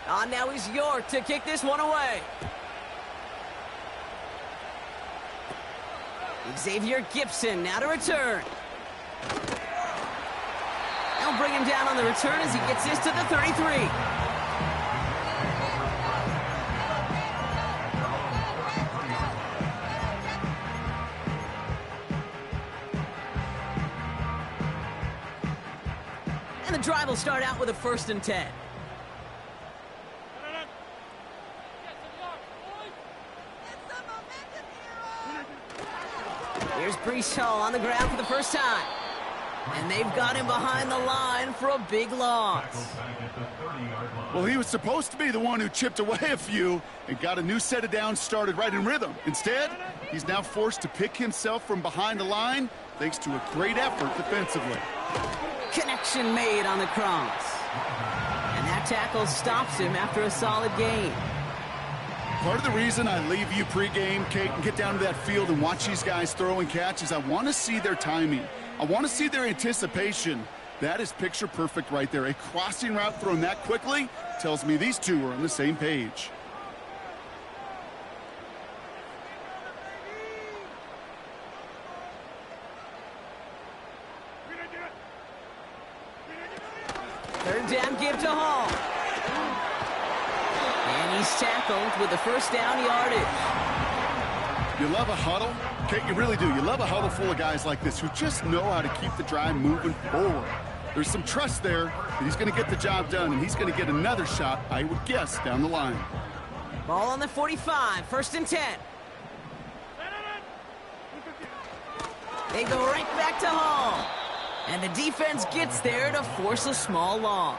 Now he's York to kick this one away. Xavier Gibson now to return. They'll bring him down on the return as he gets this to the 33. And the drive will start out with a 1st and 10. Here's Brees Hall on the ground for the first time. And they've got him behind the line for a big loss. Well, he was supposed to be the one who chipped away a few and got a new set of downs started right in rhythm. Instead, he's now forced to pick himself from behind the line thanks to a great effort defensively. Connection made on the cross. And that tackle stops him after a solid gain. Part of the reason I leave you pregame, Kate, and get down to that field and watch these guys throw and catch is I want to see their timing. I want to see their anticipation. That is picture perfect right there. A crossing route thrown that quickly tells me these two are on the same page. Third down give to Hall. And he's tackled with the first down yardage. You love a huddle? Kate, you really do. You love a huddle full of guys like this who just know how to keep the drive moving forward. There's some trust there that he's going to get the job done, and he's going to get another shot, I would guess, down the line. Ball on the 45, 1st and 10. They go right back to Hall. And the defense gets there to force a small loss.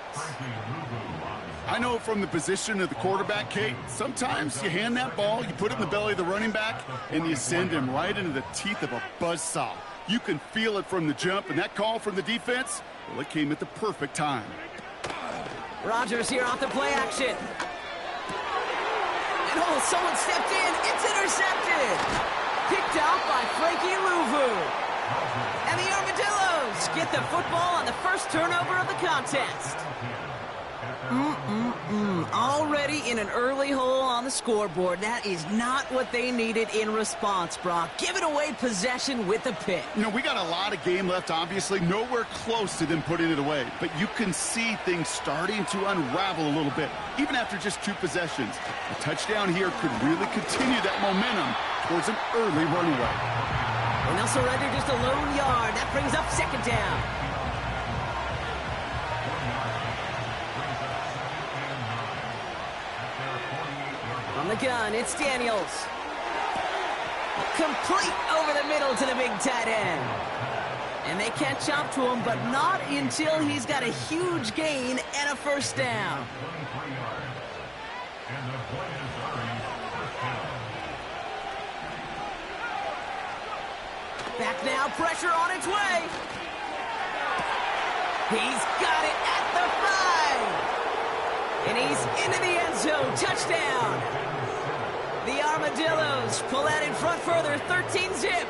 I know from the position of the quarterback, Kate, sometimes you hand that ball, you put it in the belly of the running back, and you send him right into the teeth of a buzzsaw. You can feel it from the jump, and that call from the defense, well, it came at the perfect time. Rodgers here off the play action. And oh, someone stepped in. It's intercepted. Picked off by Frankie Louvu. And the Armadillos get the football on the first turnover of the contest. Already in an early hole on the scoreboard. That is not what they needed in response, Brock. Giving away possession with a pick. You know, we got a lot of game left, obviously. Nowhere close to them putting it away. But you can see things starting to unravel a little bit, even after just 2 possessions. A touchdown here could really continue that momentum towards an early runaway. And they'll surrender just a lone yard. That brings up 2nd down. On the gun, it's Daniels. Complete over the middle to the big tight end. And they catch up to him, but not until he's got a huge gain and a 1st down. Back now, pressure on its way. He's got it at the 5. And he's into the end zone. Touchdown. The Armadillos pull that in front further, 13-zip.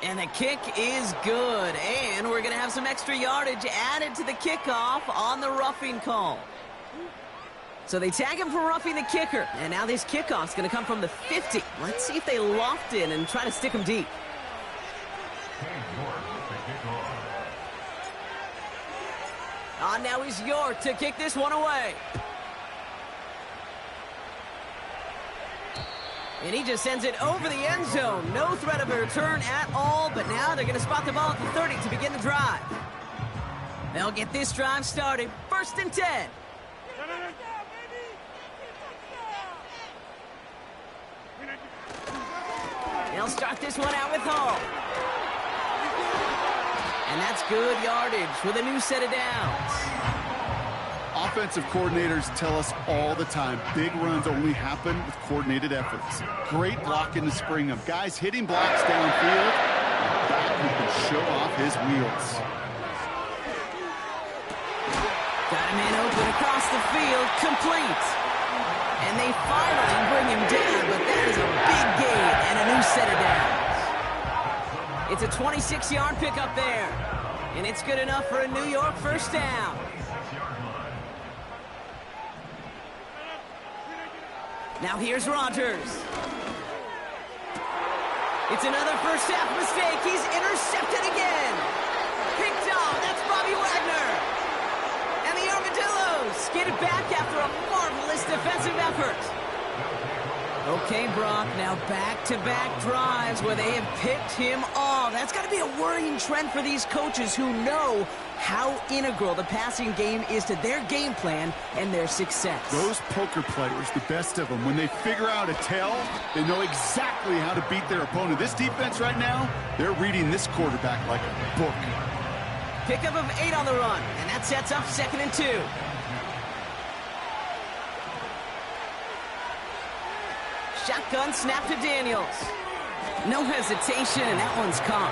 And the kick is good. And we're going to have some extra yardage added to the kickoff on the roughing call. So they tag him for roughing the kicker. And now this kickoff's going to come from the 50. Let's see if they loft in and try to stick him deep. Now he's York to kick this one away. And he just sends it over the end zone. No threat of a return at all, but now they're going to spot the ball at the 30 to begin the drive. They'll get this drive started. 1st and 10. They'll start this one out with Hall. And that's good yardage with a new set of downs. Offensive coordinators tell us all the time, big runs only happen with coordinated efforts. Great block in the spring of guys hitting blocks downfield. Back who can show off his wheels. Got a man open across the field, complete. And they finally bring him down, but that is a big gain and a new set of downs. It's a 26-yard pickup there. And it's good enough for a New York first down. Now here's Rodgers. It's another first half mistake. He's intercepted again. Picked off. That's Bobby Wagner. And the Armadillos get it back after a marvelous defensive effort. Okay, Brock, now back-to-back drives where they have picked him off. That's got to be a worrying trend for these coaches who know how integral the passing game is to their game plan and their success. Those poker players, the best of them, when they figure out a tell, they know exactly how to beat their opponent. This defense right now, they're reading this quarterback like a book. Pickup of 8 on the run, and that sets up 2nd and 2. Shotgun snap to Daniels. No hesitation, and that one's caught.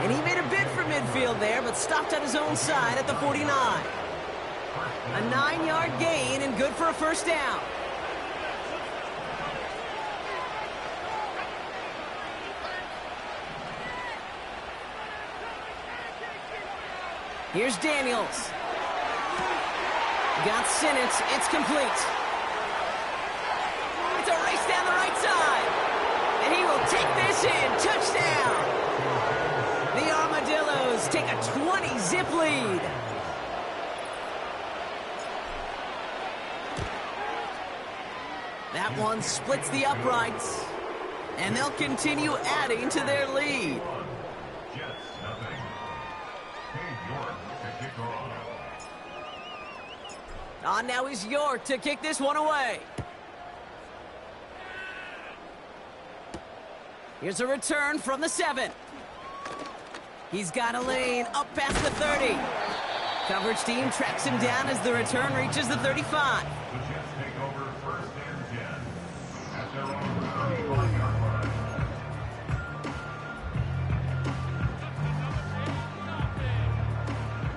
And he made a bid for midfield there, but stopped on his own side at the 49. A 9-yard gain and good for a first down. Here's Daniels. Got Sinnott. It's complete. It's a race down the right side. And he will take this in. Touchdown. The Armadillos take a 20-zip lead. That one splits the uprights. And they'll continue adding to their lead. On now is York to kick this one away. Here's a return from the 7. He's got a lane up past the 30. Coverage team tracks him down as the return reaches the 35.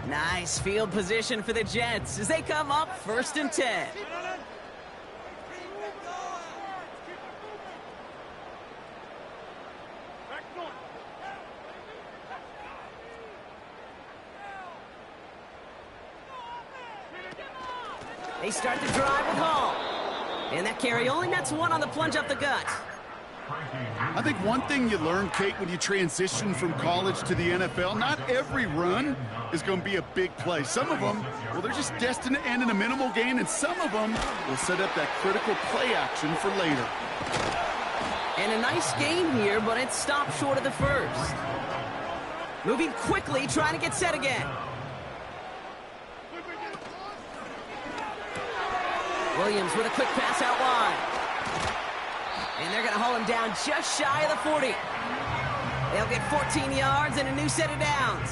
Nice field position for the Jets as they come up 1st and 10. They start the drive with Hall. And that carry only nets 1 on the plunge up the gut. I think one thing you learn, Kate, when you transition from college to the NFL, not every run is going to be a big play. Some of them, well, they're just destined to end in a minimal gain, and some of them will set up that critical play action for later. And a nice gain here, but it stopped short of the first. Moving quickly, trying to get set again. Williams with a quick pass out wide. And they're going to haul him down just shy of the 40. They'll get 14 yards and a new set of downs.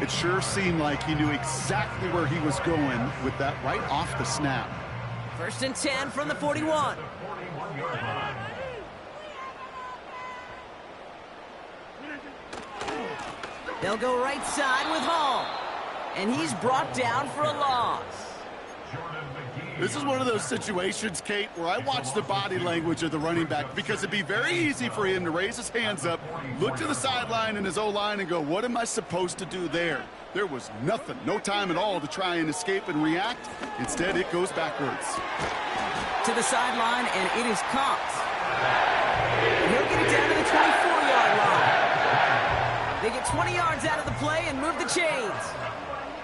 It sure seemed like he knew exactly where he was going with that right off the snap. 1st and 10 from the 41. They'll go right side with Hall. And he's brought down for a loss. This is one of those situations, Kate, where I watch the body language of the running back because it'd be very easy for him to raise his hands up, look to the sideline and his O-line and go, what am I supposed to do there? There was nothing, no time at all to try and escape and react. Instead, it goes backwards. To the sideline, and it is caught. He'll get it down to the 24-yard line. They get 20 yards out of the play and move the chains.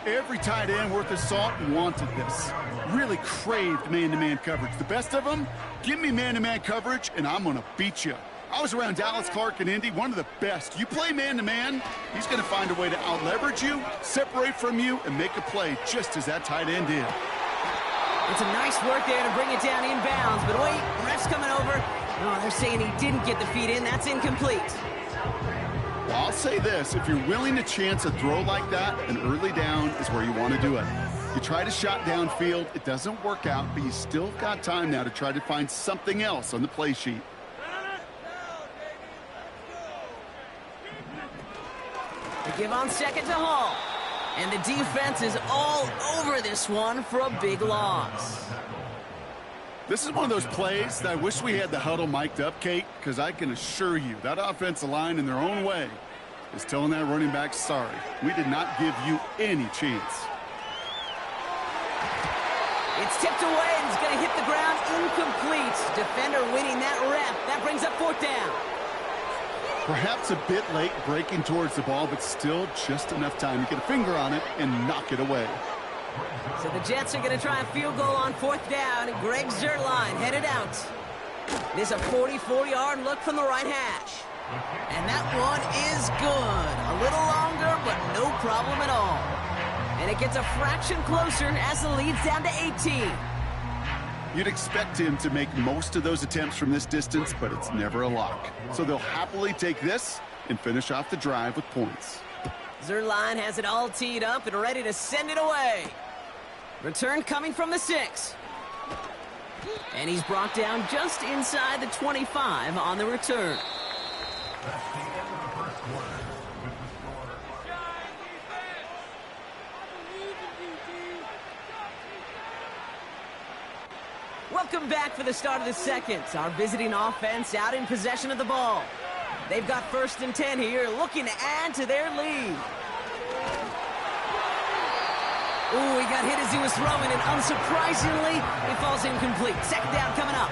Every tight end worth his salt wanted this. Really craved man-to-man coverage. The best of them, give me man-to-man coverage, and I'm going to beat you. I was around Dallas Clark and Indy, one of the best. You play man-to-man, he's going to find a way to out-leverage you, separate from you, and make a play just as that tight end did. It's a nice work there to bring it down inbounds, but wait, ref's coming over. Oh, they're saying he didn't get the feet in. That's incomplete. Well, I'll say this, if you're willing to chance a throw like that, an early down is where you want to do it. You try to shot downfield, it doesn't work out, but you still got time now to try to find something else on the play sheet. They give on 2nd to Hall. And the defense is all over this one for a big loss. This is one of those plays that I wish we had the huddle mic'd up, Kate, because I can assure you that offensive line in their own way is telling that running back, sorry, we did not give you any chance. It's tipped away, and it's going to hit the ground incomplete. Defender winning that rep. That brings up 4th down. Perhaps a bit late breaking towards the ball, but still just enough time to get a finger on it and knock it away. So the Jets are going to try a field goal on 4th down. Greg Zuerlein headed out. This is a 44-yard look from the right hash. And that one is good. A little longer, but no problem at all. And it gets a fraction closer as the lead's down to 18. You'd expect him to make most of those attempts from this distance, but it's never a lock. So they'll happily take this and finish off the drive with points. Zuerlein has it all teed up and ready to send it away. Return coming from the 6. And he's brought down just inside the 25 on the return. Welcome back for the start of the second. Our visiting offense out in possession of the ball. They've got 1st and 10 here, looking to add to their lead. Ooh, he got hit as he was throwing, and unsurprisingly, he falls incomplete. 2nd down coming up.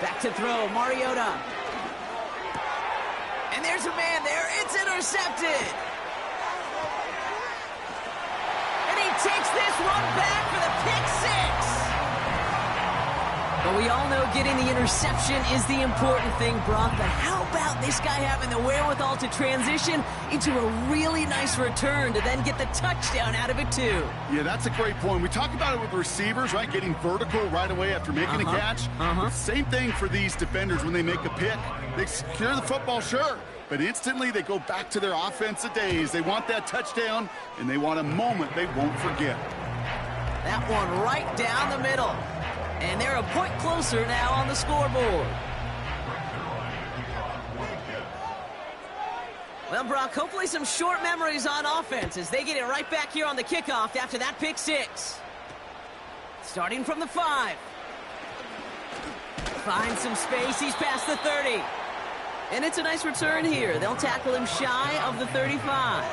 Back to throw, Mariota. And there's a man there. It's intercepted. And he takes this one back for the pick 6. But we all know getting the interception is the important thing, Brock. But how about this guy having the wherewithal to transition into a really nice return to then get the touchdown out of it, too? Yeah, that's a great point. We talk about it with receivers, right? Getting vertical right away after making a catch. Same thing for these defenders when they make a pick. They secure the football, sure. But instantly they go back to their offensive days. They want that touchdown, and they want a moment they won't forget. That one right down the middle. And they're a point closer now on the scoreboard. Well, Brock, hopefully some short memories on offense as they get it right back here on the kickoff after that pick 6. Starting from the 5. Finds some space. He's past the 30. And it's a nice return here. They'll tackle him shy of the 35.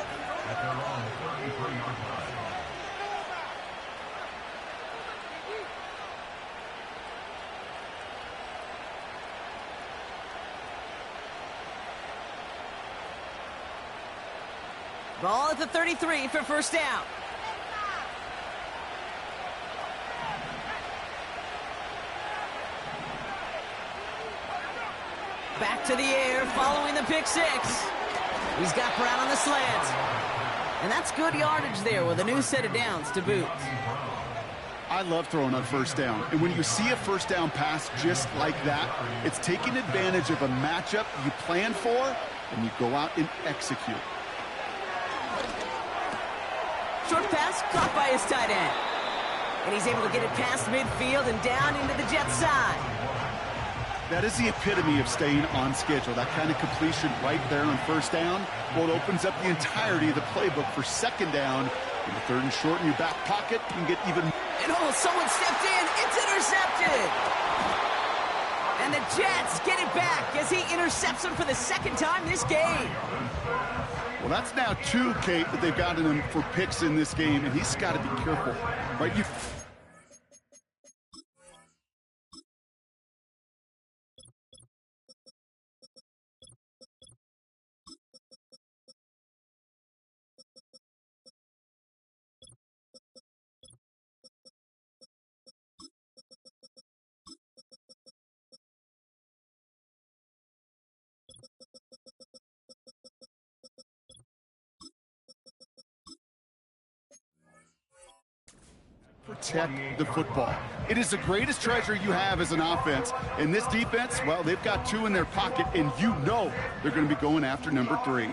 Ball at the 33 for 1st down. Back to the air following the pick 6. He's got Brown on the slant. And that's good yardage there with a new set of downs to boot. I love throwing on 1st down. And when you see a 1st down pass just like that, it's taking advantage of a matchup you plan for, and you go out and execute. Short pass caught by his tight end. And he's able to get it past midfield and down into the Jets' side. That is the epitome of staying on schedule. That kind of completion right there on 1st down. Well, it opens up the entirety of the playbook for 2nd down. In the 3rd and short in your back pocket, you can get even... And oh, someone stepped in. It's intercepted. And the Jets get it back as he intercepts him for the 2nd time this game. Well, that's now 2, Kate, that they've gotten him for picks in this game, and he's got to be careful, right? Protect the football. It is the greatest treasure you have as an offense. And this defense, well, they've got 2 in their pocket, and you know they're going to be going after number 3.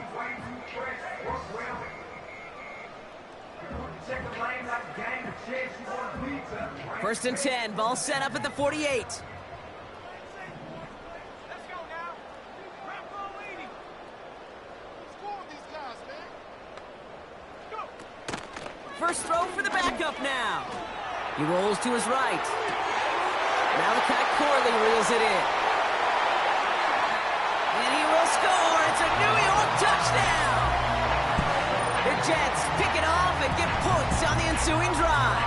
First and 10, ball set up at the 48. reverse throw for the backup now. He rolls to his right. Malachi Corley reels it in. And he will score. It's a New York touchdown. The Jets pick it off and get points on the ensuing drive.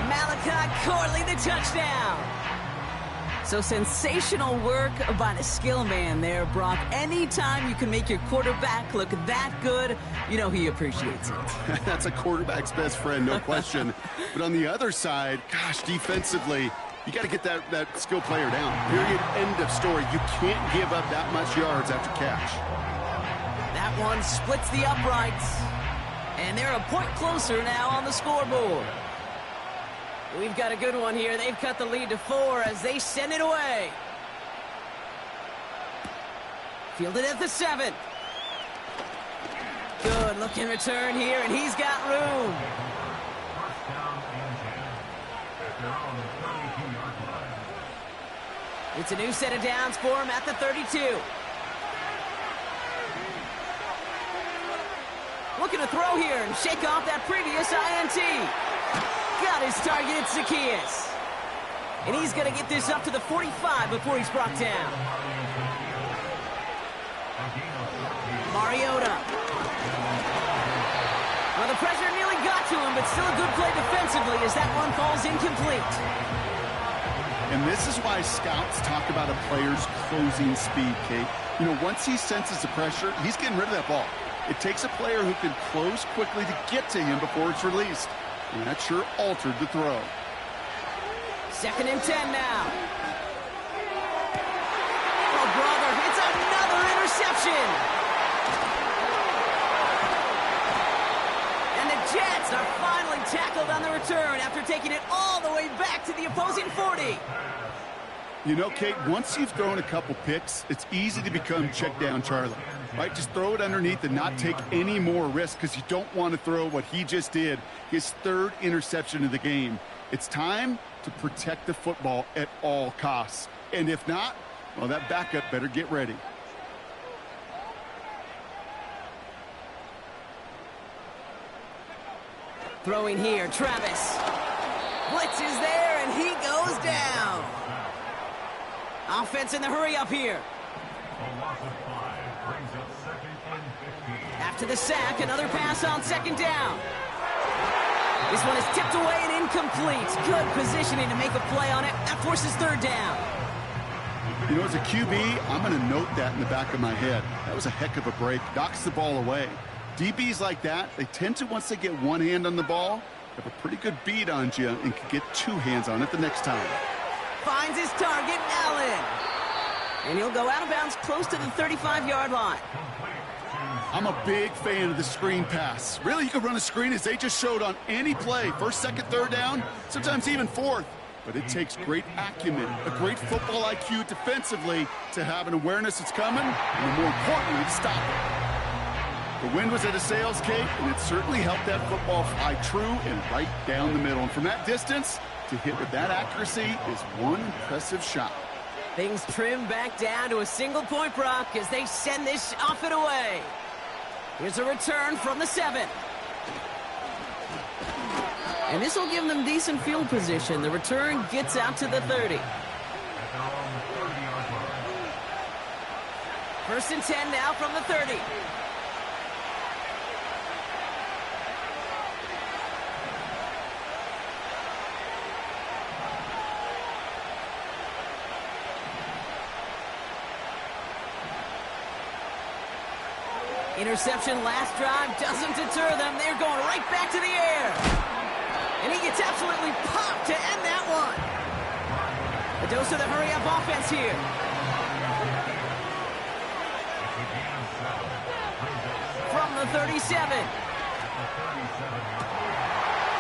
Malachi Corley, the touchdown. So sensational work by the skill man there, Brock. Anytime you can make your quarterback look that good, you know he appreciates it. That's a quarterback's best friend, no question. But on the other side, gosh, defensively, you got to get that skill player down. Period, end of story. You can't give up that much yards after catch. That one splits the uprights. And they're a point closer now on the scoreboard. We've got a good one here. They've cut the lead to 4 as they send it away. Fielded at the 7. Good looking return here, and he's got room. It's a new set of downs for him at the 32. Looking to throw here and shake off that previous INT. Got his target, it's Zacchaeus. And he's going to get this up to the 45 before he's brought down. Mariota. Well, the pressure nearly got to him, but still a good play defensively as that one falls incomplete. And this is why scouts talk about a player's closing speed, Kate. You know, once he senses the pressure, he's getting rid of that ball. It takes a player who can close quickly to get to him before it's released. And that sure altered the throw. 2nd and 10 now. Oh, brother, it's another interception. And the Jets are finally tackled on the return after taking it all the way back to the opposing 40. You know, Kate, once you've thrown a couple picks, it's easy to become check down Charlie. Right? Just throw it underneath and not take any more risk because you don't want to throw what he just did, his 3rd interception of the game. It's time to protect the football at all costs. And if not, well, that backup better get ready. Throwing here, Travis. Blitz is there, and he goes down. Offense in the hurry up here. After the sack, another pass on 2nd down. This one is tipped away and incomplete. Good positioning to make a play on it. That forces 3rd down. You know, as a QB, I'm going to note that in the back of my head. That was a heck of a break. Knocks the ball away. DBs like that, they tend to, once they get one hand on the ball, have a pretty good beat on you and can get 2 hands on it the next time. Finds his target, Allen. And he'll go out of bounds close to the 35-yard line. I'm a big fan of the screen pass. Really, you can run a screen as they just showed on any play. 1st, 2nd, 3rd down, sometimes even 4th. But it takes great acumen, a great football IQ defensively to have an awareness it's coming, and more importantly, to stop it. The wind was at a sails, Kate, and it certainly helped that football fly true and right down the middle. And from that distance, to hit with that accuracy is one impressive shot. Things trim back down to a single point, Brock, as they send this off and away. Here's a return from the 7. And this will give them decent field position. The return gets out to the 30. 1st and 10 now from the 30. Interception last drive doesn't deter them. They're going right back to the air. And he gets absolutely popped to end that one. A dose of the hurry-up offense here. From the 37.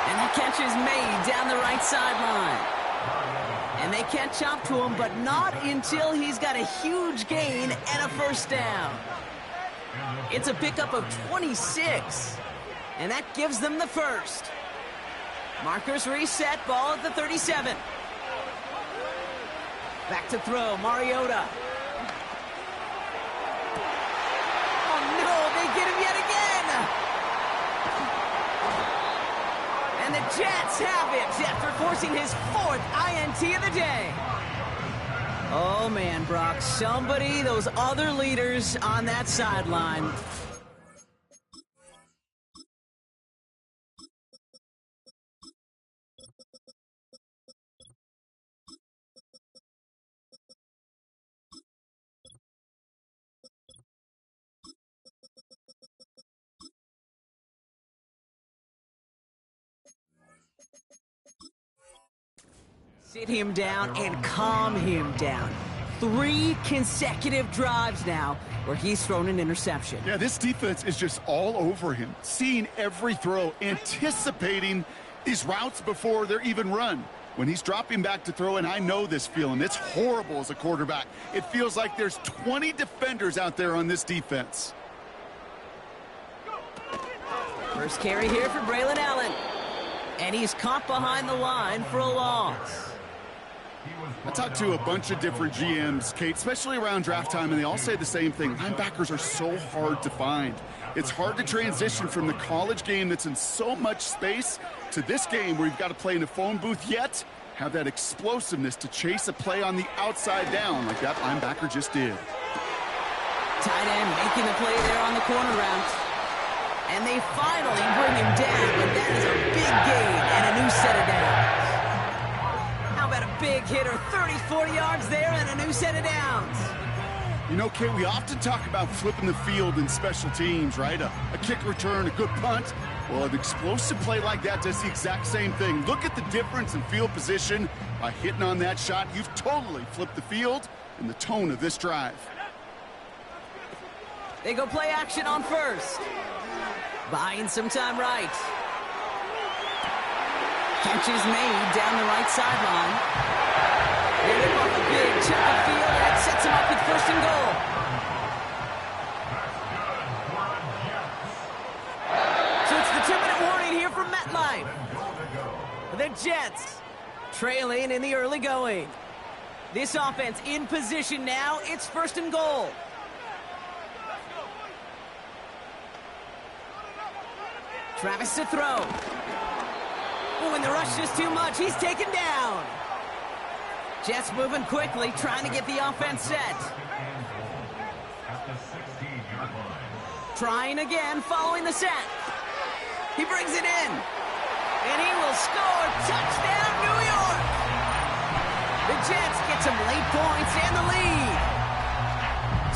And the catch is made down the right sideline. And they catch up to him, but not until he's got a huge gain and a 1st down. It's a pickup of 26, and that gives them the 1st. Markers reset, ball at the 37. Back to throw, Mariota. Oh no, they get him yet again! And the Jets have it after forcing his 4th INT of the day. Oh, man, Brock, those other leaders on that sideline. Sit him down and calm him down. 3 consecutive drives now where he's thrown an interception. Yeah, this defense is just all over him, seeing every throw, anticipating these routes before they're even run. When he's dropping back to throw, and I know this feeling, it's horrible as a quarterback. It feels like there's 20 defenders out there on this defense. First carry here for Braylon Allen. And he's caught behind the line for a loss. I talked to a bunch of different GMs, Kate, especially around draft time, and they all say the same thing. Linebackers are so hard to find. It's hard to transition from the college game that's in so much space to this game where you've got to play in a phone booth, yet have that explosiveness to chase a play on the outside down like that linebacker just did. Tight end making the play there on the corner route. And they finally bring him down, but that is a big gain and a new set of downs. How about a big hitter, 34 yards there and a new set of downs? You know, Kate, we often talk about flipping the field in special teams, right? A kick return, a good punt. Well, an explosive play like that does the exact same thing. Look at the difference in field position. By hitting on that shot, you've totally flipped the field and the tone of this drive. They go play action on first. Buying some time right. Catch is made down the right sideline. They rip off a big chunk of field, and it sets him up with 1st and goal. So it's the 2-minute warning here from MetLife. The Jets trailing in the early going. This offense in position now. It's 1st and goal. Travis to throw. Oh, and the rush is too much. He's taken down. Jets moving quickly, trying to get the offense set. Trying again, following the set. He brings it in. And he will score. Touchdown, New York. The Jets get some late points and the lead.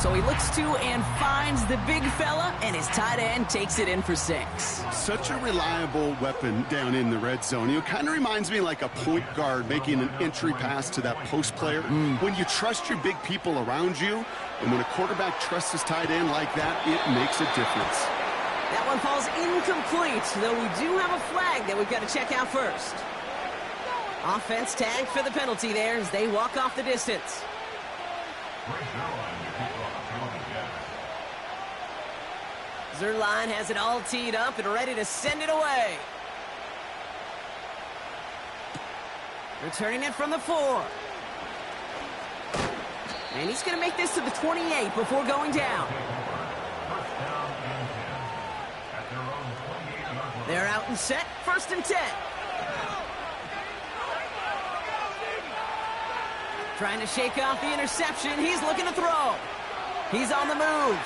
So he looks to and finds the big fella, and his tight end takes it in for 6. Such a reliable weapon down in the red zone. It kind of reminds me like a point guard making an entry pass to that post player. When you trust your big people around you, and when a quarterback trusts his tight end like that, it makes a difference. That one falls incomplete, though we do have a flag that we've got to check out first. Offense tagged for the penalty there as they walk off the distance. Zerline has it all teed up and ready to send it away. Returning it from the 4. And he's going to make this to the 28 before going down. They're out and set, 1st and 10. Trying to shake off the interception. He's looking to throw. He's on the move.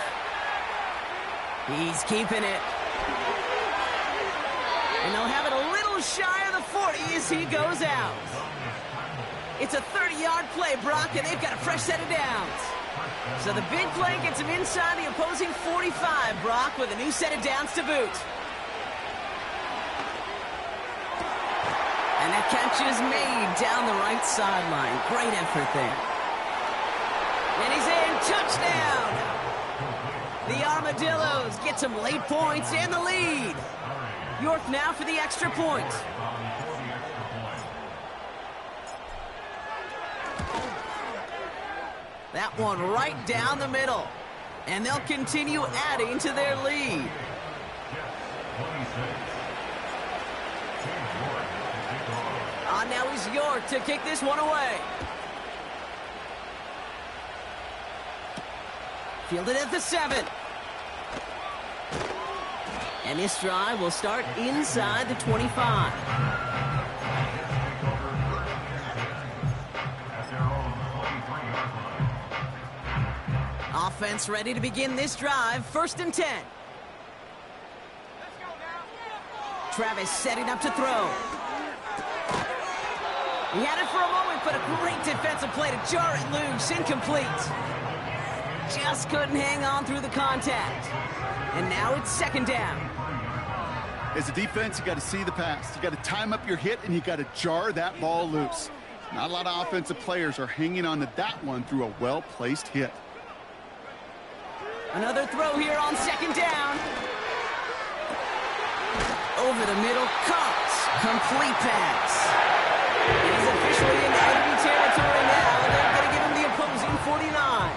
He's keeping it. And they'll have it a little shy of the 40 as he goes out. It's a 30-yard play, Brock, and they've got a fresh set of downs. So the big play gets him inside the opposing 45, Brock, with a new set of downs to boot. And that catch is made down the right sideline. Great effort there. And he's in. Touchdown! The Armadillos get some late points and the lead. York now for the extra point. That one right down the middle. And they'll continue adding to their lead. Now is York to kick this one away. Fielded at the 7. And this drive will start inside the 25. Offense ready to begin this drive. 1st and 10. Travis setting up to throw. He had it for a moment, but a great defensive play to jar it loose. Incomplete. Just couldn't hang on through the contact. And now it's 2nd down. As a defense, you got to see the pass. You got to time up your hit, and you got to jar that ball loose. Not a lot of offensive players are hanging on to that one through a well-placed hit. Another throw here on 2nd down. Over the middle, cuts. Complete pass. He's officially in enemy territory now. They're going to give him the opposing 49.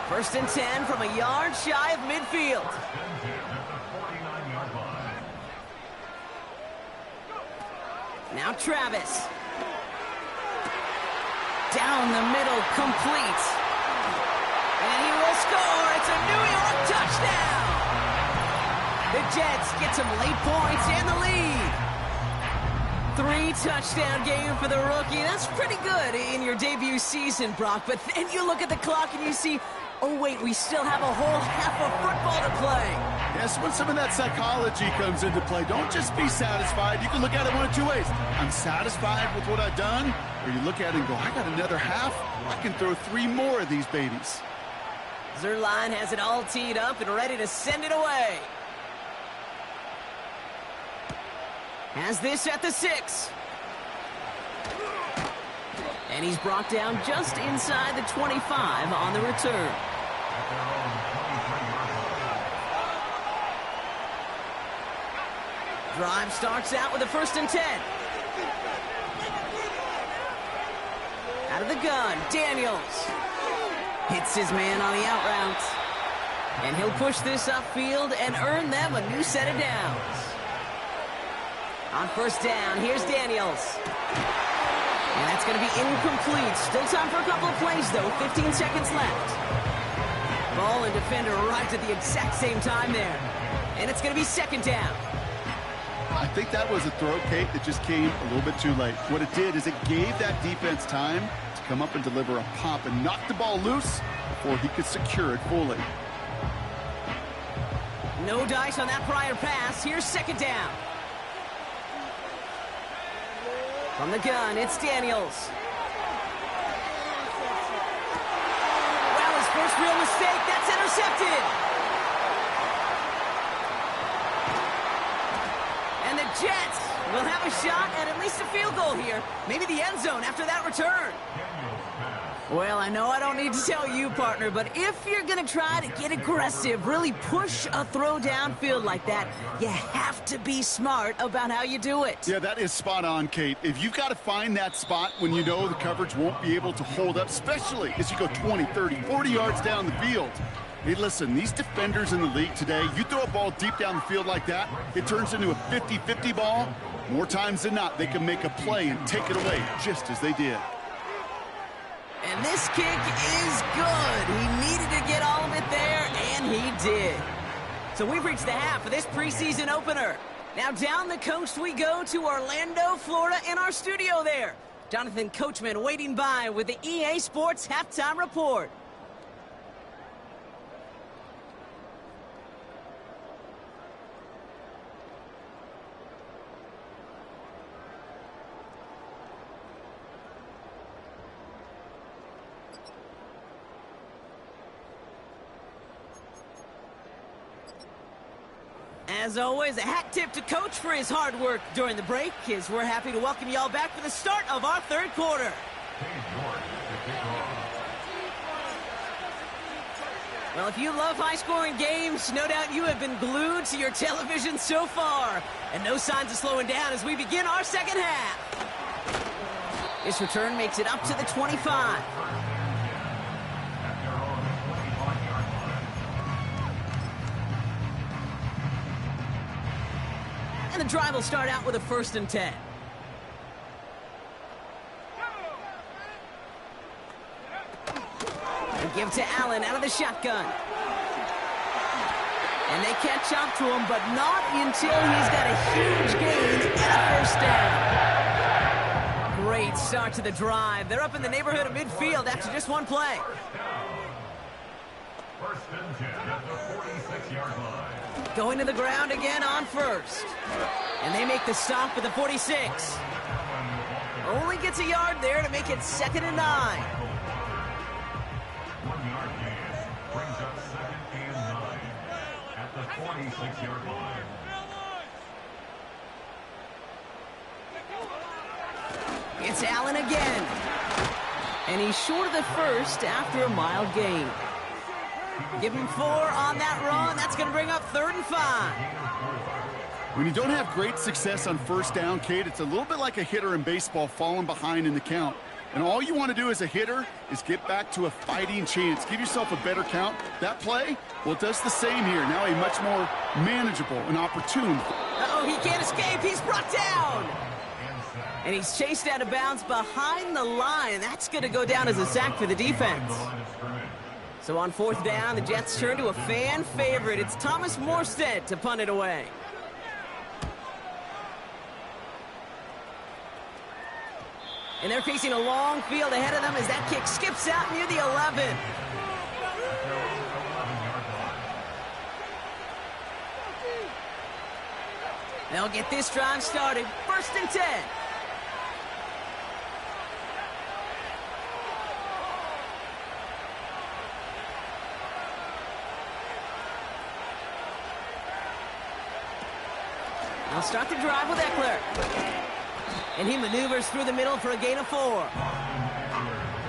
1st and 10 from a yard shy of midfield. Now Travis. Down the middle, complete. And he will score. It's a New York touchdown. The Jets get some late points and the lead. 3-touchdown game for the rookie. That's pretty good in your debut season, Brock. But then you look at the clock and you see, oh, wait, we still have a whole half of football to play. Yes, when some of that psychology comes into play, don't just be satisfied. You can look at it one of two ways. I'm satisfied with what I've done. Or you look at it and go, I got another half. I can throw 3 more of these babies. Zerline has it all teed up and ready to send it away. Has this at the 6. And he's brought down just inside the 25 on the return. Drive starts out with a 1st and 10. Out of the gun, Daniels. Hits his man on the out route. And he'll push this upfield and earn them a new set of downs. On 1st down, here's Daniels. And that's going to be incomplete. Still time for a couple of plays, though. 15 seconds left. Ball and defender arrived at the exact same time there. And it's going to be 2nd down. I think that was a throw, Kate, that just came a little bit too late. What it did is it gave that defense time to come up and deliver a pop and knock the ball loose before he could secure it fully. No dice on that prior pass. Here's 2nd down. From the gun, it's Daniels. Well, his first real mistake. That's intercepted. And the Jets will have a shot at least a field goal here. Maybe the end zone after that return. Well, I know I don't need to tell you, partner, but if you're going to try to get aggressive, really push a throw downfield like that, you have to be smart about how you do it. Yeah, that is spot on, Kate. If you've got to find that spot when you know the coverage won't be able to hold up, especially as you go 20, 30, 40 yards down the field. Hey, listen, these defenders in the league today, you throw a ball deep down the field like that, it turns into a 50-50 ball. More times than not, they can make a play and take it away, just as they did. And this kick is good. He needed to get all of it there, and he did. So we've reached the half of this preseason opener. Now down the coast we go to Orlando, Florida, in our studio there. Jonathan Coachman waiting by with the EA Sports Halftime Report. As always, a hat tip to Coach for his hard work during the break, as we're happy to welcome y'all back for the start of our 3rd quarter. Well, if you love high-scoring games, no doubt you have been glued to your television so far. And no signs of slowing down as we begin our 2nd half. This return makes it up to the 25. And the drive will start out with a 1st and 10. And give to Allen out of the shotgun. And they catch up to him, but not until he's got a huge gain and a first down. Great start to the drive. They're up in the neighborhood of midfield after just one play. First and 10 at the 46-yard line. Going to the ground again on first. And they make the stop at the 46. Only gets a yard there to make it 2nd and 9. 1 yard gain brings up 2nd and 9 at the 46-yard line. It's Allen again. And he's short of the first after a mild gain. Give him 4 on that run. That's going to bring up 3rd and 5. When you don't have great success on first down, Kate, it's a little bit like a hitter in baseball falling behind in the count. And all you want to do as a hitter is get back to a fighting chance. Give yourself a better count. That play, well, it does the same here. Now a much more manageable and opportune. Uh-oh, he can't escape. He's brought down. And he's chased out of bounds behind the line. That's going to go down as a sack for the defense. So on 4th down, the Jets turn to a fan favorite. It's Thomas Morstead to punt it away. And they're facing a long field ahead of them as that kick skips out near the 11. They'll get this drive started. 1st and 10. They'll start the drive with Eckler. And he maneuvers through the middle for a gain of 4.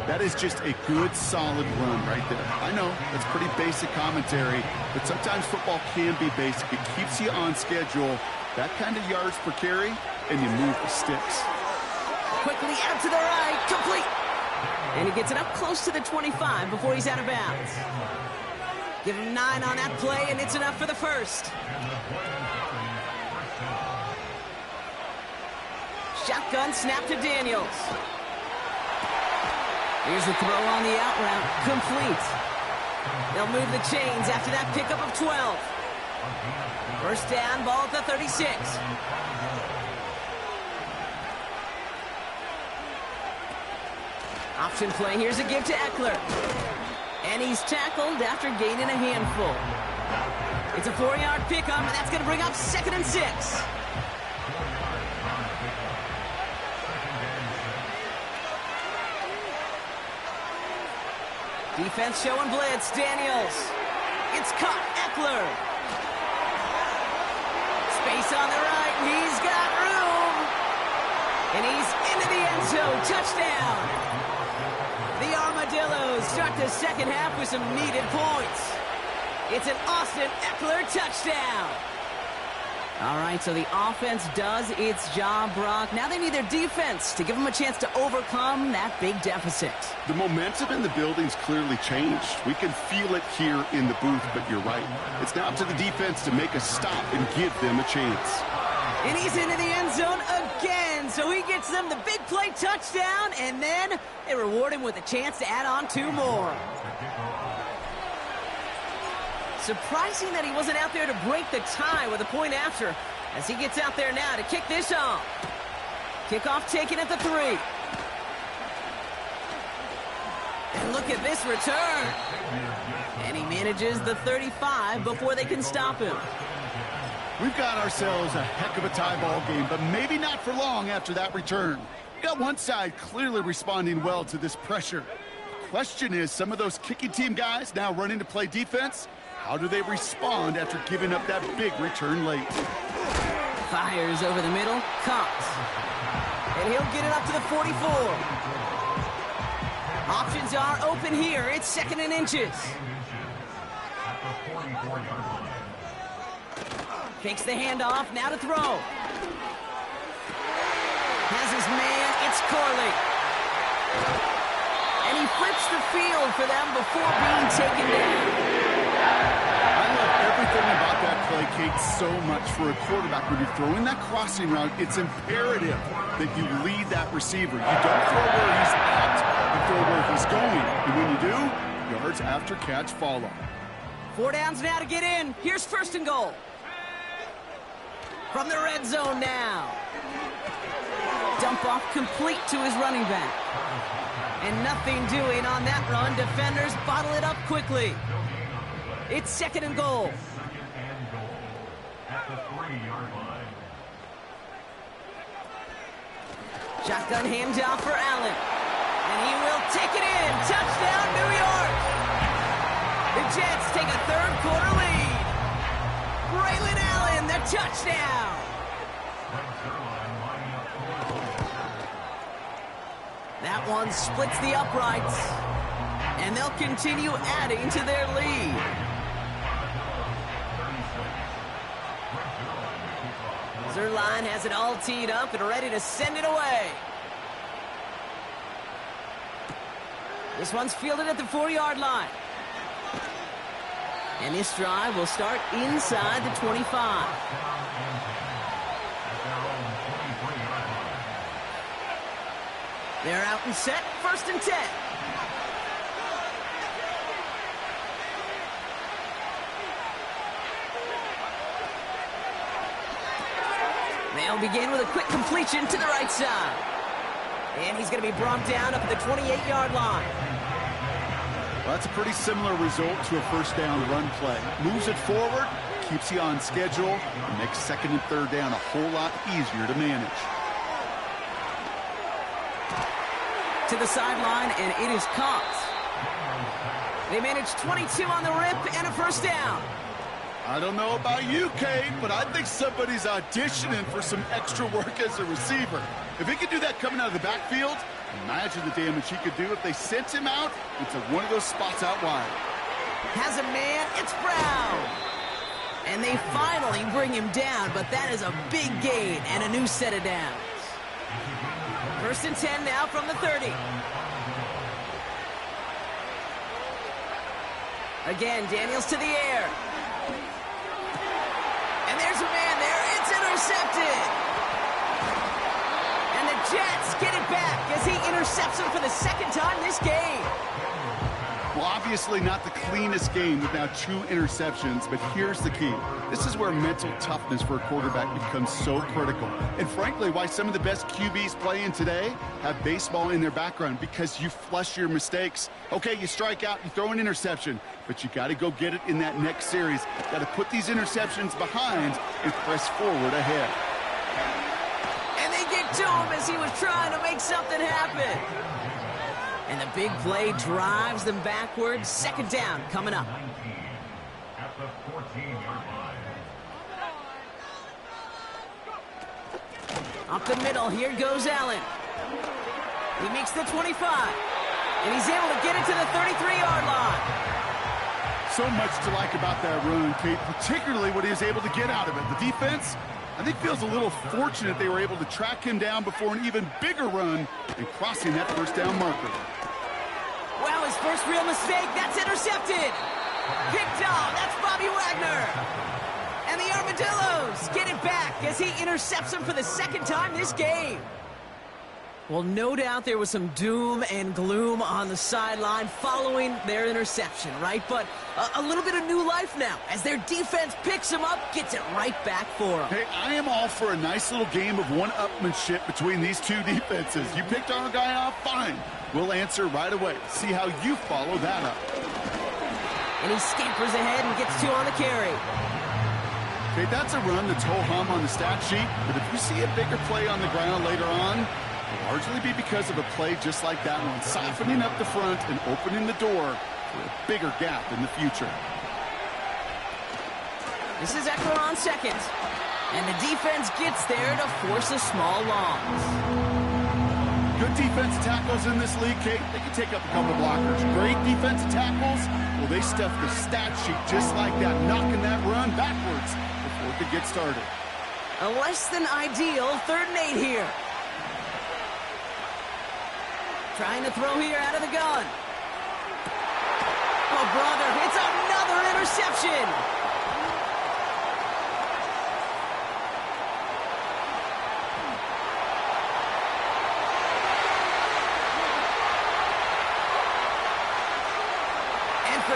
That is just a good, solid run right there. I know, that's pretty basic commentary, but sometimes football can be basic. It keeps you on schedule. That kind of yards per carry, and you move the sticks. Quickly out to the right, complete. And he gets it up close to the 25 before he's out of bounds. Give him 9 on that play, and it's enough for the first. Shotgun snap to Daniels. Here's the throw on the out route. Complete. They'll move the chains after that pickup of 12. First down, ball at the 36. Option play. Here's a give to Eckler. And he's tackled after gaining a handful. It's a 4-yard pickup, and that's going to bring up 2nd and 6. Defense showing blitz. Daniels. It's caught. Eckler. Space on the right. He's got room. And he's into the end zone. Touchdown. The Armadillos start the second half with some needed points. It's an Austin Eckler touchdown. All right, so the offense does its job, Brock. Now they need their defense to give them a chance to overcome that big deficit. The momentum in the building's clearly changed. We can feel it here in the booth, but you're right. It's now up to the defense to make a stop and give them a chance. And he's into the end zone again, so he gets them the big play touchdown, and then they reward him with a chance to add on 2 more. Surprising that he wasn't out there to break the tie with a point after, as he gets out there now to kick this off. Kickoff taken at the 3. And look at this return. And he manages the 35 before they can stop him. We've got ourselves a heck of a tie ball game, but maybe not for long after that return. We got one side clearly responding well to this pressure. The question is, some of those kicking team guys now running to play defense, how do they respond after giving up that big return late? Fires over the middle, caught. And he'll get it up to the 44. Options are open here. It's 2nd and inches. Fakes the handoff, now to throw. Has his man, it's Corley. And he flips the field for them before being taken down. I love everything about that play, Kate, so much for a quarterback. When you're throwing that crossing route, it's imperative that you lead that receiver. You don't throw where he's at, you throw where he's going. And when you do, yards after catch follow. 4 downs now to get in. Here's first and goal. From the red zone now. Dump off complete to his running back. And nothing doing on that run. Defenders bottle it up quickly. It's second and goal. Second and goal at the 3-yard line. Shotgun handoff for Allen. And he will take it in. Touchdown, New York. The Jets take a third-quarter lead. Braylon Allen, the touchdown. That one splits the uprights. And they'll continue adding to their lead. Zerline has it all teed up and ready to send it away. This one's fielded at the 4-yard line. And this drive will start inside the 25. They're out and set, first and 10. They'll begin with a quick completion to the right side. And he's going to be brought down up at the 28-yard line. Well, that's a pretty similar result to a first down run play. Moves it forward, keeps you on schedule, and makes second and third down a whole lot easier to manage. To the sideline, and it is caught. They managed 22 on the rip and a first down. I don't know about you, Kate, but I think somebody's auditioning for some extra work as a receiver. If he could do that coming out of the backfield, imagine the damage he could do if they sent him out into one of those spots out wide. Has a man, it's Brown. And they finally bring him down, but that is a big gain and a new set of downs. First and 10 now from the 30. Again, Daniels to the air. And there's a man there. It's intercepted. And the Jets get it back as he intercepts him for the second time this game. Well, obviously not the cleanest game with now 2 interceptions, but here's the key. This is where mental toughness for a quarterback becomes so critical. And frankly, why some of the best QBs playing today have baseball in their background, because you flush your mistakes. Okay, you strike out, you throw an interception, but you got to go get it in that next series. Got to put these interceptions behind and press forward ahead. And they get to him as he was trying to make something happen. And the big play drives them backwards. Second down coming up. At the 14-yard line. Up the middle, here goes Allen. He makes the 25. And he's able to get it to the 33-yard line. So much to like about that run, Kate, particularly what he was able to get out of it. The defense, I think, feels a little fortunate they were able to track him down before an even bigger run and crossing that first down marker. Well, his first real mistake, that's intercepted. Picked off, that's Bobby Wagner. And the Armadillos get it back as he intercepts him for the second time this game. Well, no doubt there was some doom and gloom on the sideline following their interception, right? But a little bit of new life now as their defense picks him up, gets it right back for them. Hey, I am all for a nice little game of one-upmanship between these two defenses. You picked our guy off, fine. We'll answer right away. See how you follow that up. And he scampers ahead and gets 2 on the carry. Okay, that's a run that's ho-hum on the stat sheet, but if you see a bigger play on the ground later on, it'll largely be because of a play just like that one, softening up the front and opening the door for a bigger gap in the future. This is Eckler on second. And the defense gets there to force a small loss. Good defensive tackles in this league, Kate. They can take up a couple blockers. Great defensive tackles, well, they stuff the stat sheet just like that, knocking that run backwards before it could get started. A less than ideal 3rd and 8 here. Trying to throw here out of the gun. Oh, brother, it's another interception.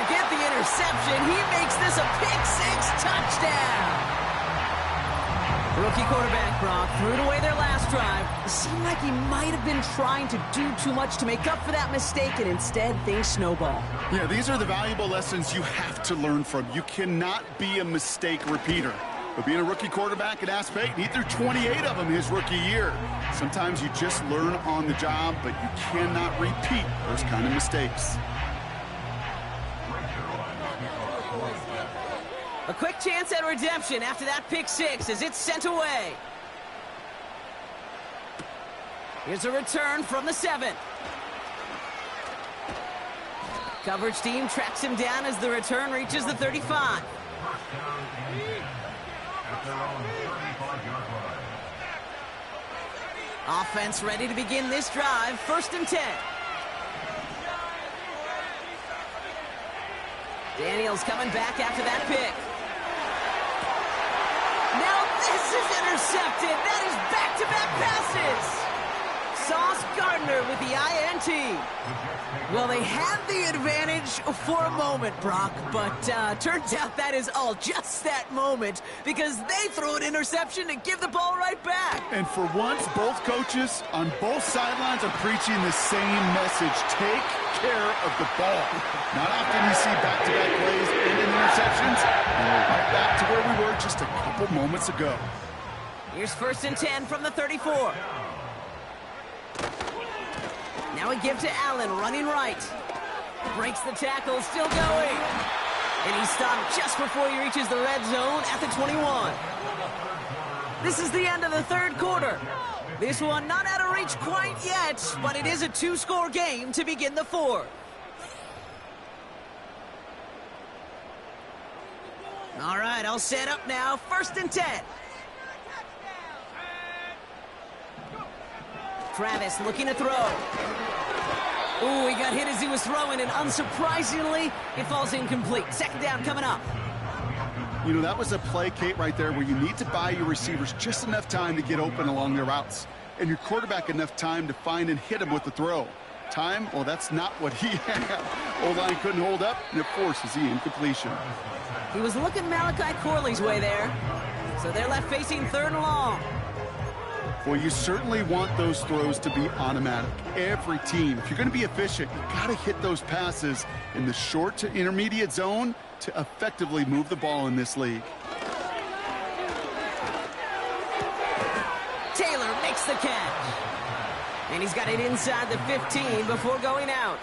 get the interception. He makes this a pick-6 touchdown. Rookie quarterback Brock threw it away their last drive. It seemed like he might have been trying to do too much to make up for that mistake, and instead things snowball. Yeah, these are the valuable lessons you have to learn from. You cannot be a mistake repeater. But being a rookie quarterback at Ask Peyton, he threw 28 of them his rookie year. Sometimes you just learn on the job, but you cannot repeat those kind of mistakes. A quick chance at redemption after that pick-6 as it's sent away. Here's a return from the 7. Coverage team tracks him down as the return reaches the 35. Offense ready to begin this drive. 1st and 10. Daniels coming back after that pick. Now this is intercepted. That is back-to-back passes. Sauce Gardner with the INT. Well, they had the advantage for a moment, Brock, but turns out that is all just that moment because they throw an interception to give the ball right back. And for once, both coaches on both sidelines are preaching the same message. Take care of the ball. Not often you see back-to-back plays and interceptions, and we're right back to where we were just a couple moments ago. Here's 1st and 10 from the 34. Now a give to Allen, running right. Breaks the tackle, still going. And he's stopped just before he reaches the red zone at the 21. This is the end of the 3rd quarter. This one not out of reach quite yet, but it is a 2-score game to begin the 4th. All right, all set up now. 1st and 10. Travis looking to throw. Ooh, he got hit as he was throwing, and unsurprisingly, it falls incomplete. 2nd down coming up. You know, that was a play, Kate, right there where you need to buy your receivers just enough time to get open along their routes, and your quarterback enough time to find and hit him with the throw. Time, well, that's not what he had. O-line couldn't hold up, and it forces the incompletion. He was looking Malachi Corley's way there, so they're left facing 3rd and long. Well, you certainly want those throws to be automatic. Every team, if you're going to be efficient, you got to hit those passes in the short to intermediate zone to effectively move the ball in this league. Taylor makes the catch. And he's got it inside the 15 before going out.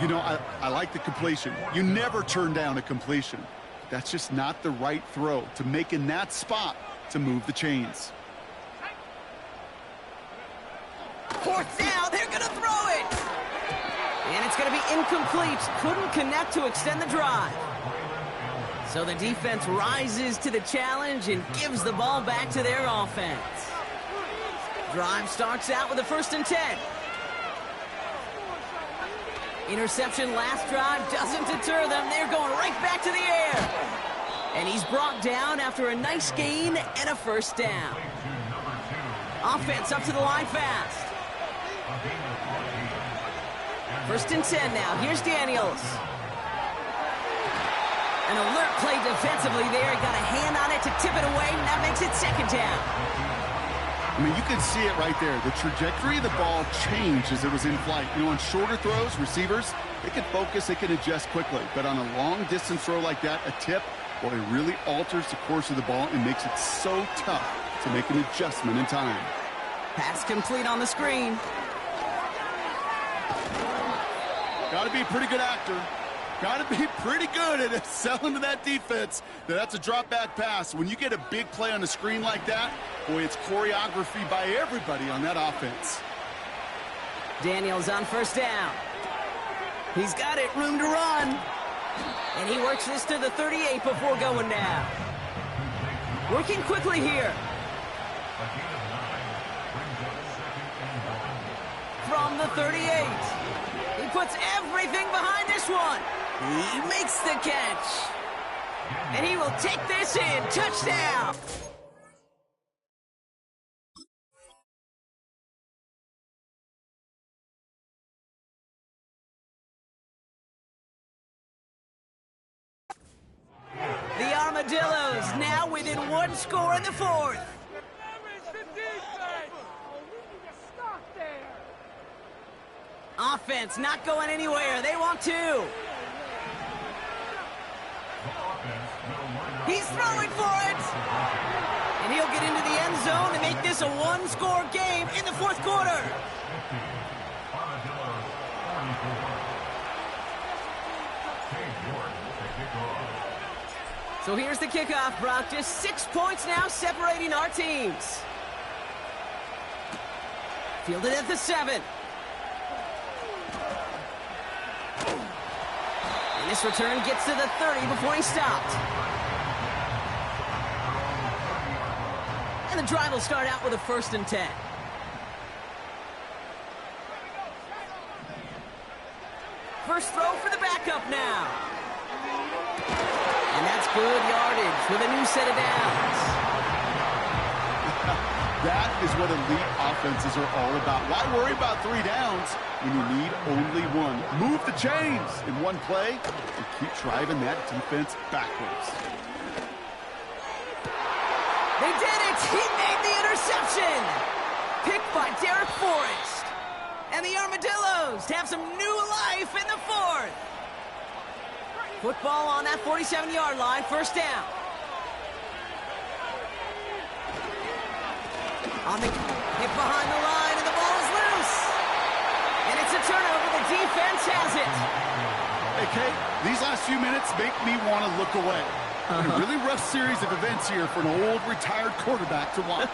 You know, I like the completion. You never turn down a completion. That's just not the right throw to make in that spot to move the chains. 4th down, they're going to throw it. And it's going to be incomplete. Couldn't connect to extend the drive. So the defense rises to the challenge and gives the ball back to their offense. Drive starts out with a 1st and 10. Interception last drive doesn't deter them. They're going right back to the air. And he's brought down after a nice gain and a 1st down. Offense up to the line fast. 1st and 10 now. Here's Daniels. An alert play defensively there. Got a hand on it to tip it away, and that makes it 2nd down. I mean, you can see it right there. The trajectory of the ball changed as it was in flight. You know, on shorter throws, receivers, they can focus, they can adjust quickly. But on a long-distance throw like that, a tip, well, it really alters the course of the ball and makes it so tough to make an adjustment in time. Pass complete on the screen. Got to be a pretty good actor. Got to be pretty good at selling to that defense. That's a drop-back pass. When you get a big play on the screen like that, boy, it's choreography by everybody on that offense. Daniels on 1st down. He's got it, room to run. And he works this to the 38 before going down. Working quickly here. From the 38. He puts everything behind this one. He makes the catch. And he will take this in. Touchdown. Armadillos now within one score in the fourth. Offense not going anywhere. They want two. He's throwing for it. And he'll get into the end zone to make this a one-score game in the fourth quarter. So here's the kickoff, Brock. Just 6 points now separating our teams. Fielded at the 7. And this return gets to the 30 before he's stopped. And the drive will start out with a 1st and 10. First throw for the backup now. And that's good yardage with a new set of downs. That is what elite offenses are all about. Why worry about 3 downs when you need only one? Move the chains in one play and keep driving that defense backwards. They did it! He made the interception! Picked by Derek Forrest. And the Armadillos have some new life in the fourth. Football on that 47-yard line, 1st down. On the hit behind the line, and the ball is loose. And it's a turnover. The defense has it. Hey, Kate, these last few minutes make me want to look away. A really rough series of events here for an old retired quarterback to watch.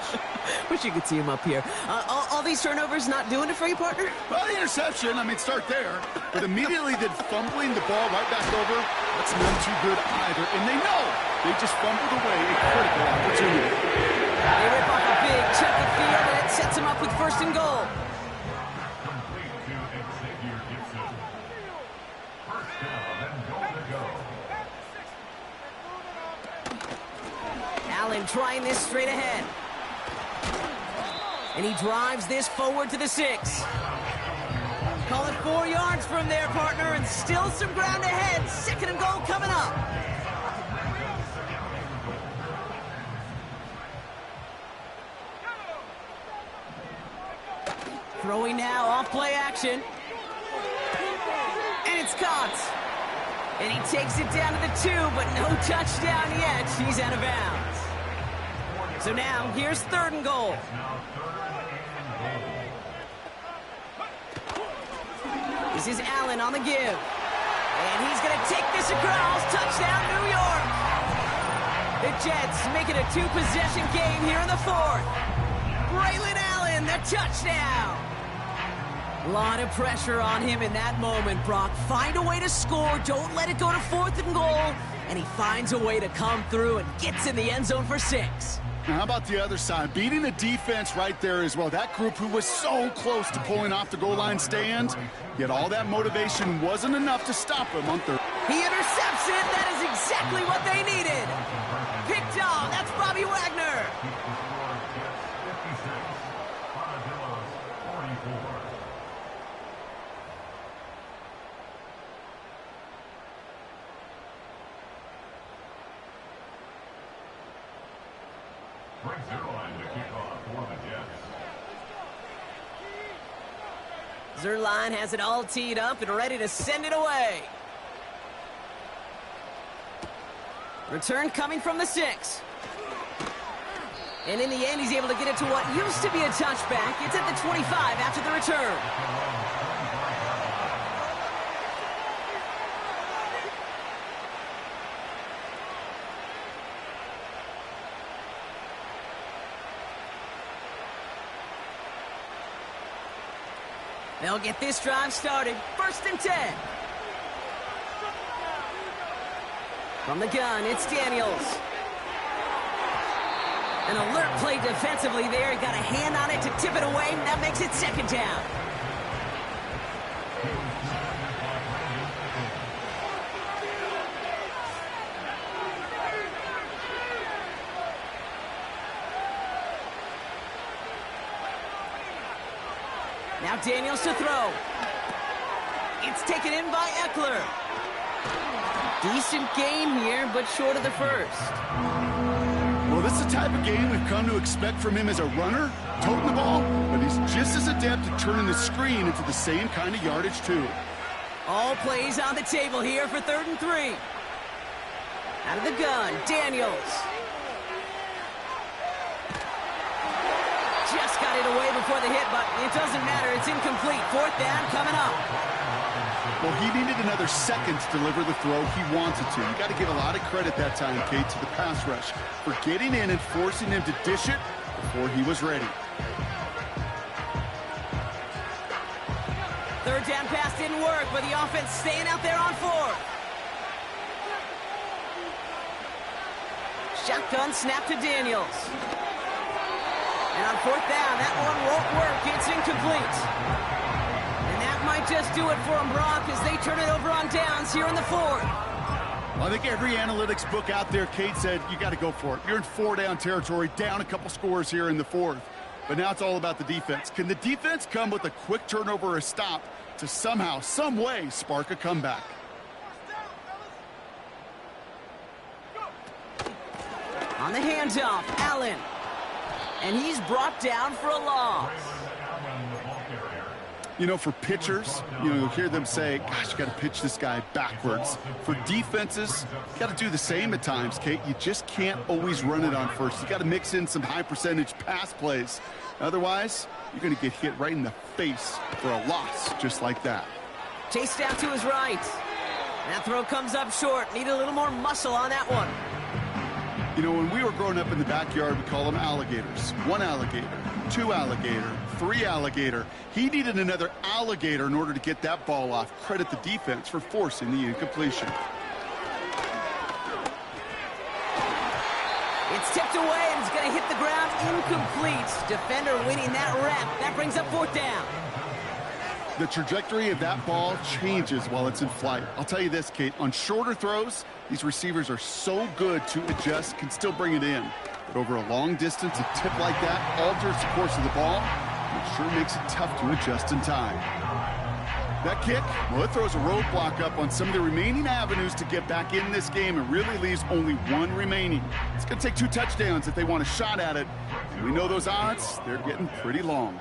Wish you could see him up here. All these turnovers not doing it for you, partner? Well, the interception, I mean, start there. But immediately then fumbling the ball right back over, that's none too good either. And they know they just fumbled away a critical opportunity. They rip off a big chunk of field, and it sets them up with 1st and goal. Allen trying this straight ahead. And he drives this forward to the 6. Call it 4 yards from there, partner, and still some ground ahead. 2nd and goal coming up. Throwing now off play action. And it's caught. And he takes it down to the 2, but no touchdown yet. He's out of bounds. So now, here's 3rd and goal. This is Allen on the give. And he's going to take this across. Touchdown, New York. The Jets make it a 2-possession game here in the 4th. Braylon Allen, the touchdown. A lot of pressure on him in that moment, Brock. Find a way to score. Don't let it go to 4th and goal. And he finds a way to come through and gets in the end zone for 6. Now, how about the other side? Beating the defense right there as well. That group who was so close to pulling off the goal line stand, yet all that motivation wasn't enough to stop him on 3rd. He intercepts it. That is exactly what they needed. Picked off. That's Bobby Wagner. Zerline has it all teed up and ready to send it away. Return coming from the 6. And in the end, he's able to get it to what used to be a touchback. It's at the 25 after the return. They'll get this drive started. 1st and 10. From the gun, it's Daniels. An alert play defensively there. He got a hand on it to tip it away. That makes it 2nd down. Now Daniels to throw. It's taken in by Eckler. Decent game here, but short of the first. Well, this is the type of game we've come to expect from him as a runner, toting the ball, but he's just as adept at turning the screen into the same kind of yardage, too. All plays on the table here for 3rd and 3. Out of the gun, Daniels. Just got it away before the hit, but it doesn't matter. It's incomplete. 4th down coming up. Well, he needed another second to deliver the throw he wanted to. You got to give a lot of credit that time, Kate, to the pass rush for getting in and forcing him to dish it before he was ready. 3rd down pass didn't work, but the offense staying out there on 4th. Shotgun snap to Daniels. And on 4th down, that one won't work. It's incomplete. And that might just do it for them, Brock, as they turn it over on downs here in the 4th. Well, I think every analytics book out there, Kate, said you got to go for it. You're in 4-down territory, down a couple scores here in the 4th. But now it's all about the defense. Can the defense come with a quick turnover or a stop to somehow, some way, spark a comeback? On the handoff, Allen. And he's brought down for a loss. You know, for pitchers, you'll hear them say, gosh, you got to pitch this guy backwards. For defenses, you got to do the same at times, Kate. You just can't always run it on first. You got to mix in some high-percentage pass plays. Otherwise, you're going to get hit right in the face for a loss just like that. Chased down to his right. That throw comes up short. Need a little more muscle on that one. You know, when we were growing up in the backyard, we call them alligators. 1 alligator, 2 alligator, 3 alligator. He needed another alligator in order to get that ball off. Credit the defense for forcing the incompletion. It's tipped away, and it's going to hit the ground incomplete. Defender winning that rep. That brings up 4th down. The trajectory of that ball changes while it's in flight. I'll tell you this, Kate, on shorter throws, these receivers are so good to adjust, can still bring it in. But over a long distance, a tip like that alters the course of the ball, and it sure makes it tough to adjust in time. That kick, well, it throws a roadblock up on some of the remaining avenues to get back in this game and really leaves only 1 remaining. It's going to take 2 touchdowns if they want a shot at it. And we know those odds, they're getting pretty long.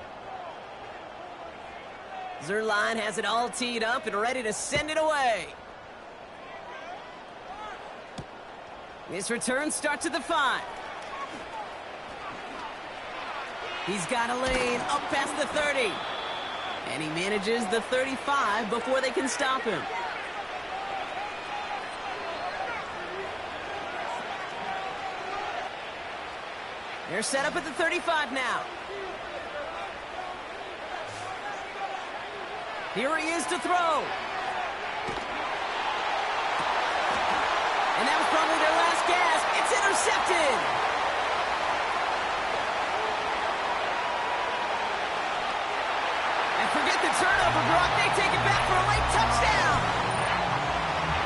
Zerline has it all teed up and ready to send it away. This return starts at the 5. He's got a lane up past the 30. And he manages the 35 before they can stop him. They're set up at the 35 now. Here he is to throw. And that was probably their last gasp. It's intercepted. And forget the turnover, Brock. They take it back for a late touchdown.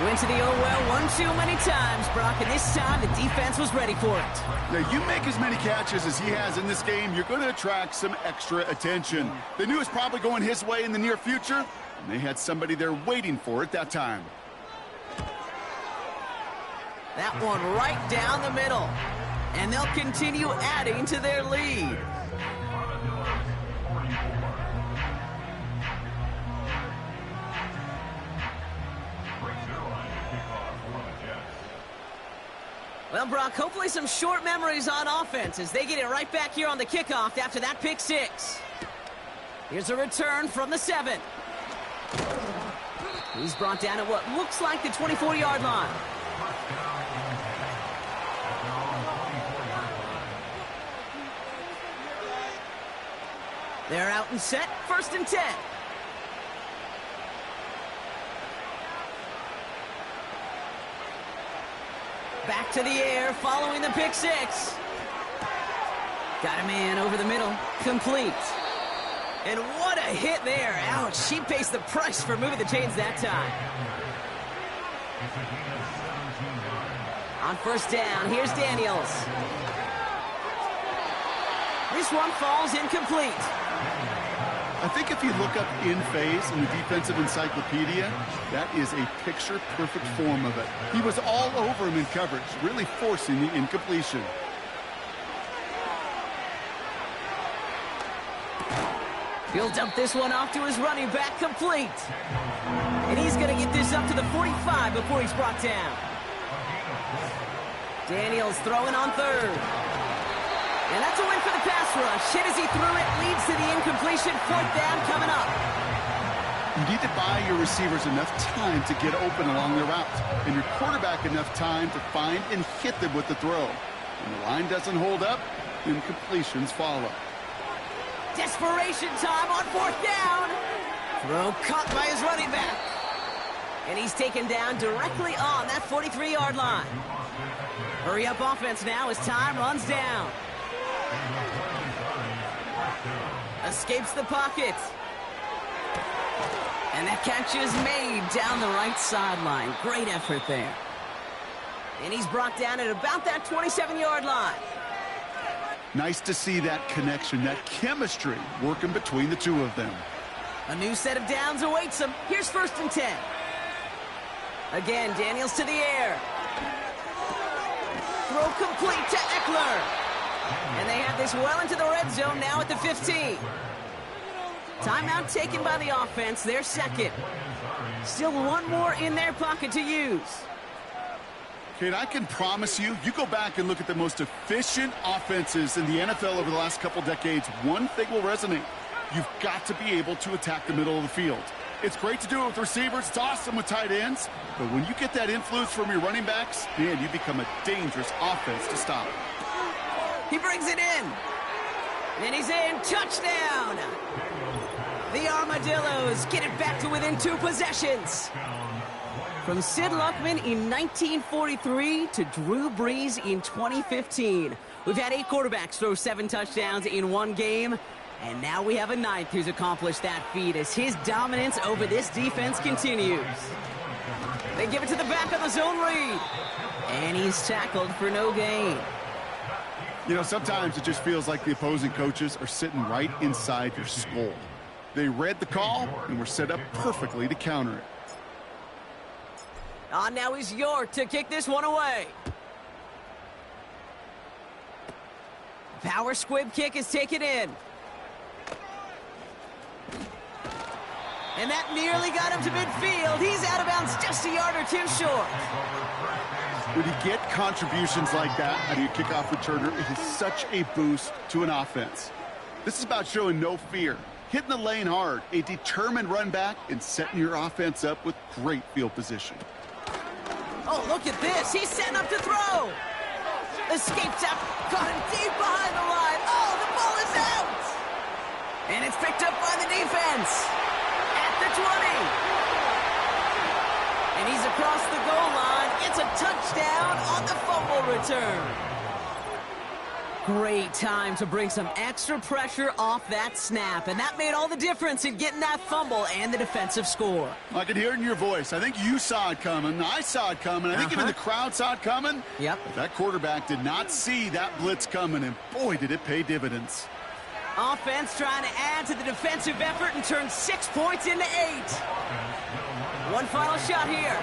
Went to the oh well one too many times, Brock, and this time the defense was ready for it. Now, you make as many catches as he has in this game, you're going to attract some extra attention. They knew it was probably going his way in the near future, and they had somebody there waiting for it that time. That one right down the middle. And they'll continue adding to their lead. Well, Brock, hopefully some short memories on offense as they get it right back here on the kickoff after that pick 6. Here's a return from the 7. He's brought down at what looks like the 24-yard line. They're out and set, 1st and 10. Back to the air, following the pick 6. Got a man over the middle, complete. And what a hit there. Ouch, she pays the price for moving the chains that time. On 1st down, here's Daniels. This one falls incomplete. I think if you look up in phase in the defensive encyclopedia, that is a picture-perfect form of it. He was all over him in coverage, really forcing the incompletion. He'll dump this one off to his running back, complete. And he's going to get this up to the 45 before he's brought down. Daniels throwing on third. And that's a win for the pass rush. Hit as he threw it, leads to the incompletion. Fourth down coming up. You need to buy your receivers enough time to get open along their route, and your quarterback enough time to find and hit them with the throw. When the line doesn't hold up, incompletions follow. Desperation time on fourth down. Throw caught by his running back. And he's taken down directly on that 43-yard line. Hurry up offense now as time runs down. Escapes the pocket. And that catch is made down the right sideline. Great effort there. And he's brought down at about that 27-yard line. Nice to see that connection, that chemistry working between the two of them. A new set of downs awaits him. Here's 1st and 10. Again, Daniels to the air. Throw complete to Eckler. And they have this well into the red zone now at the 15. Timeout taken by the offense, their second. Still one more in their pocket to use. Kate, I can promise you, you go back and look at the most efficient offenses in the NFL over the last couple decades, one thing will resonate. You've got to be able to attack the middle of the field. It's great to do it with receivers. It's awesome with tight ends. But when you get that influence from your running backs, man, you become a dangerous offense to stop. He brings it in. And he's in. Touchdown. The Armadillos get it back to within 2 possessions. From Sid Luckman in 1943 to Drew Brees in 2015. We've had 8 quarterbacks throw 7 touchdowns in one game. And now we have a 9th who's accomplished that feat as his dominance over this defense continues. They give it to the back on the zone read. And he's tackled for no gain. You know, sometimes it just feels like the opposing coaches are sitting right inside your skull. They read the call and were set up perfectly to counter it. Now is York to kick this one away. Power squib kick is taken in. And that nearly got him to midfield. He's out of bounds just a yard or 2 short. When you get contributions like that out of your kickoff returner, it is such a boost to an offense. This is about showing no fear, hitting the lane hard, a determined run back, and setting your offense up with great field position. Oh, look at this. He's setting up to throw. Escapes out. Caught him deep behind the line. Oh, the ball is out. And it's picked up by the defense. At the 20. And he's across the goal line. It's a touchdown on the fumble return. Great time to bring some extra pressure off that snap. And that made all the difference in getting that fumble and the defensive score. I could hear it in your voice. I think you saw it coming. I saw it coming. I think even the crowd saw it coming. Yep. But that quarterback did not see that blitz coming, and boy, did it pay dividends. Offense trying to add to the defensive effort and turn 6 points into 8. One final shot here.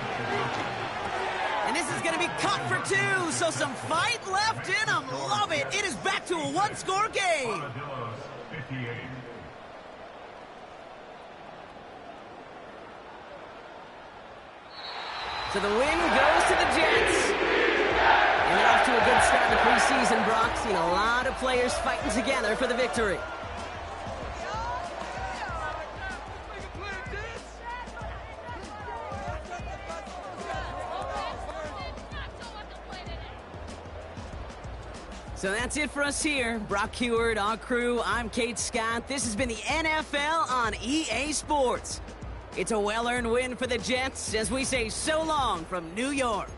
And this is going to be caught for 2, so some fight left in them. Love it. It is back to a 1-score game. So the win goes to the Jets. And they're off to a good start in the preseason, Brock. Seen a lot of players fighting together for the victory. So that's it for us here. Brock Heward, our crew, I'm Kate Scott. This has been the NFL on EA Sports. It's a well-earned win for the Jets as we say so long from New York.